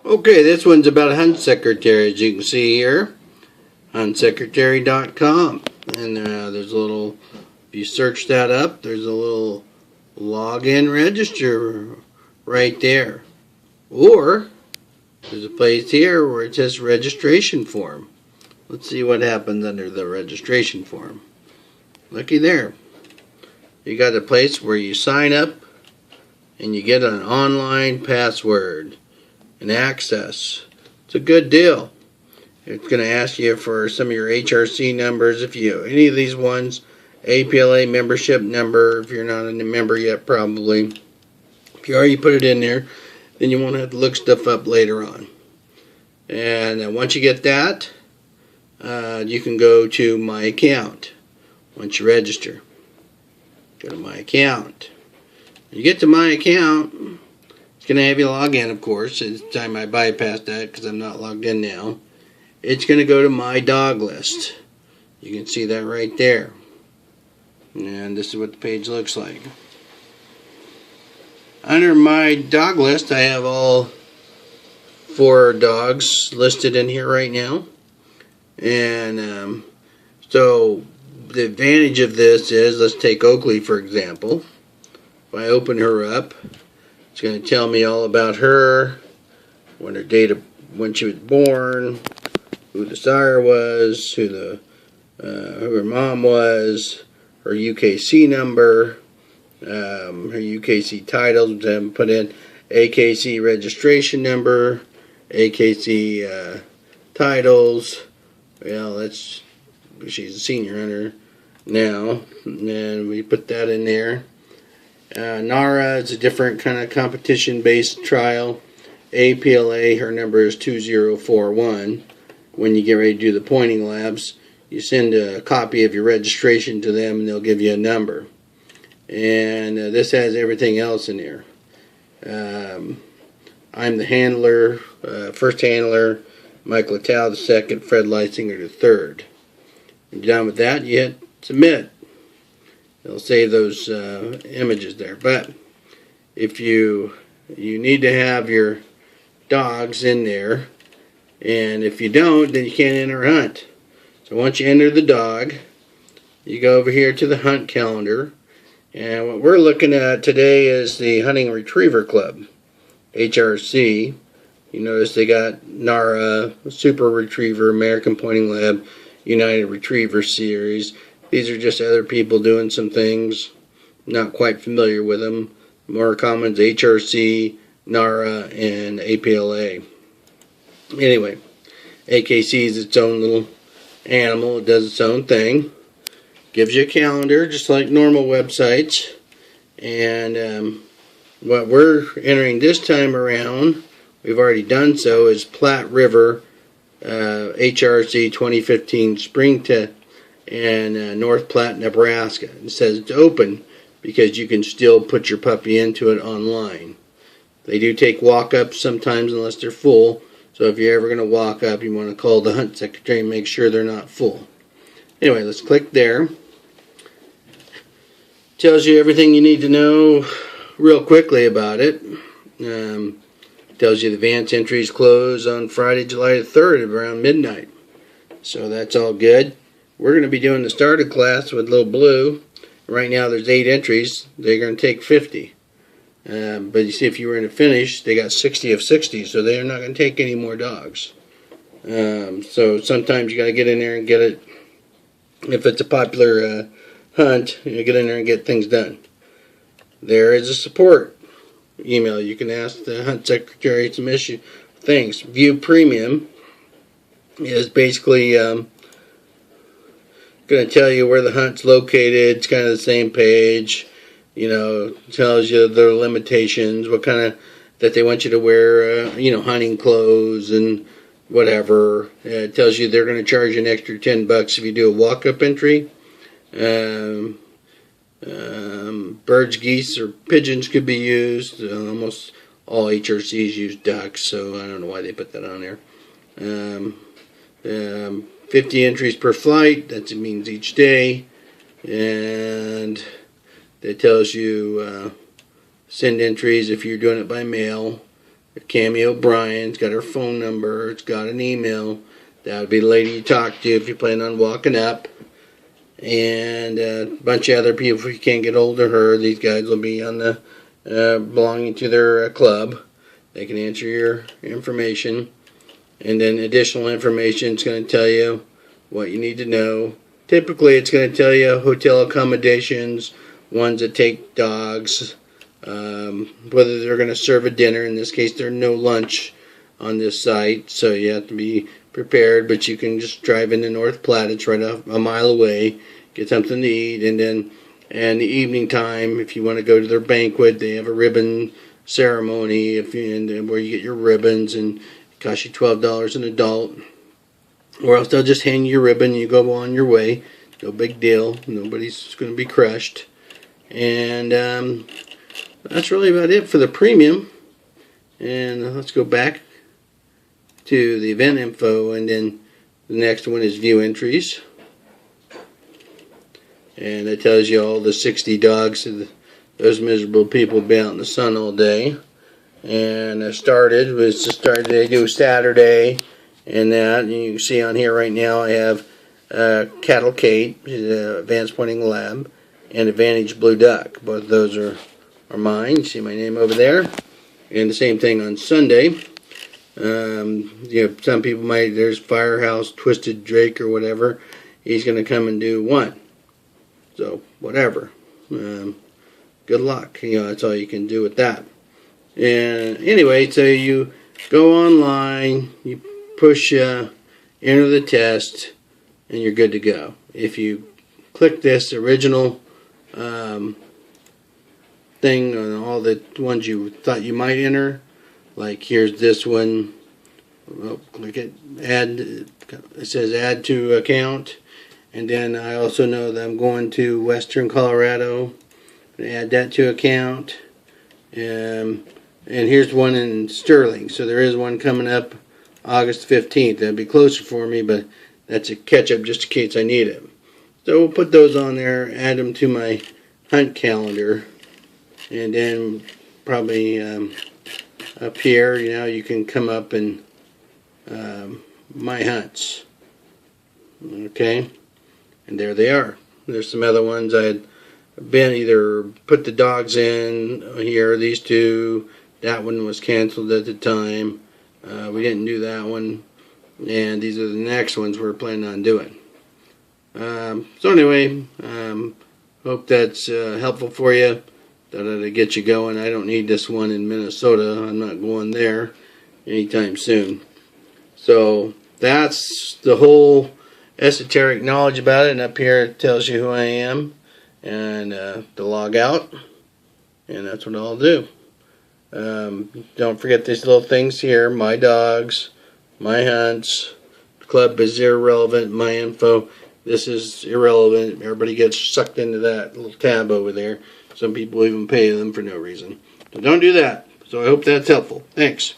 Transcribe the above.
Okay, this one's about Hunt Secretary, as you can see here. Huntsecretary.com. And there's a little, if you search that up, there's a little login register right there. Or, there's a place here where it says registration form. Let's see what happens under the registration form. Looky there. You got a place where you sign up and you get an online password and access. It's a good deal. It's going to ask you for some of your HRC numbers, if you any of these ones, APLA membership number, if you're not a member yet probably. If you already put it in there, then you won't have to look stuff up later on. And once you get that, you can go to My Account once you register. Go to My Account. When you get to My Account, it's going to have you log in, of course. It's time I bypassed that because I'm not logged in now. It's going to go to My Dog List. You can see that right there. And this is what the page looks like. Under My Dog List, I have all 4 dogs listed in here right now. And so the advantage of this is, let's take Oakley for example. If I open her up, it's going to tell me all about her, when she was born, who the sire was, who her mom was, her UKC number, her UKC titles, which I haven't put in, AKC registration number, AKC titles. Well, she's a senior hunter now, and we put that in there. NARA is a different kind of competition-based trial. APLA, her number is 2041. When you get ready to do the pointing labs, you send a copy of your registration to them and they'll give you a number. And this has everything else in here. I'm the handler, first handler, Mike Littell the second, Fred Leisinger the third. When you're done with that, you hit submit. It'll save those images there. But if you need to have your dogs in there, and if you don't, then you can't enter a hunt. So once you enter the dog, you go over here to the hunt calendar, and what we're looking at today is the Hunting Retriever Club, HRC. You notice they got NARA, Super Retriever, American Pointing Lab, United Retriever Series. These are just other people doing some things. Not quite familiar with them. More common is HRC, NARA, and APLA. Anyway, AKC is its own little animal. It does its own thing. Gives you a calendar, just like normal websites. And what we're entering this time around, we've already done so, is Platte River HRC 2015 Spring Test in North Platte, Nebraska. It says it's open because you can still put your puppy into it online. They do take walk-ups sometimes unless they're full. So if you're ever going to walk up, you want to call the hunt secretary and make sure they're not full. Anyway, let's click there. Tells you everything you need to know real quickly about it. Tells you the advance entries close on Friday, July the 3rd around midnight. So that's all good. We're going to be doing the starter class with Little Blue. Right now there's 8 entries. They're going to take 50. But you see, if you were in a finish, they got 60 of 60, so they're not going to take any more dogs. So sometimes you got to get in there and get it. If it's a popular hunt, you get in there and get things done. There is a support email. You can ask the hunt secretary some things. View Premium is basically going to tell you where the hunt's located. It's kind of the same page. You know, tells you their limitations, what kind of, that they want you to wear, hunting clothes and whatever. It tells you they're going to charge you an extra $10 if you do a walk-up entry. Birds, geese, or pigeons could be used. Almost all HRCs use ducks, so I don't know why they put that on there. 50 entries per flight, that means each day. And it tells you send entries if you're doing it by mail. Cammy O'Brien. It's got her phone number. It's got an email. That would be the lady you talk to if you plan on walking up. And a bunch of other people, if you can't get hold of her, these guys will be on the belonging to their club. They can answer your information. And then additional information is going to tell you what you need to know. Typically, it's going to tell you hotel accommodations, ones that take dogs, whether they're going to serve a dinner. In this case, there's no lunch on this site, so you have to be prepared. But you can just drive into North Platte. It's right a mile away. Get something to eat, and then in the evening time, if you want to go to their banquet, they have a ribbon ceremony where you get your ribbons, and it costs you $12 an adult. Or else they'll just hang your ribbon and you go on your way. No big deal. Nobody's going to be crushed. And that's really about it for the premium. And let's go back to the event info, and then the next one is view entries. And it tells you all the 60 dogs of those miserable people be out in the sun all day. And I started they do Saturday. And that, you can see on here right now, I have Cattle Kate, Advanced Pointing Lab, and Advantage Blue Duck. Both of those are mine. You see my name over there. And the same thing on Sunday. Some people there's Firehouse, Twisted Drake, or whatever. He's going to come and do one. So, whatever. Good luck. That's all you can do with that. And anyway, so you go online, you push enter the test, and you're good to go. If you click this original thing on all the ones you thought you might enter, like here's this one, click it, add, it says add to account, and then I also know that I'm going to Western Colorado, and add that to account, and here's one in Sterling, so there is one coming up August 15th. That'd be closer for me, but that's a catch-up just in case I need it. So we'll put those on there, add them to my hunt calendar, and then probably up here, you can come up and my hunts. Okay, and there they are. There's some other ones I had been either put the dogs in here, these two. That one was canceled at the time. We didn't do that one, and these are the next ones we're planning on doing. So anyway, hope that's helpful for you. That'll get you going. I don't need this one in Minnesota. I'm not going there anytime soon. So that's the whole esoteric knowledge about it, and up here it tells you who I am and to log out, and that's what I'll do. Don't forget these little things here, my dogs, my hunts, club is irrelevant, my info, this is irrelevant. Everybody gets sucked into that little tab over there. Some people even pay them for no reason. So don't do that. So I hope that's helpful. Thanks.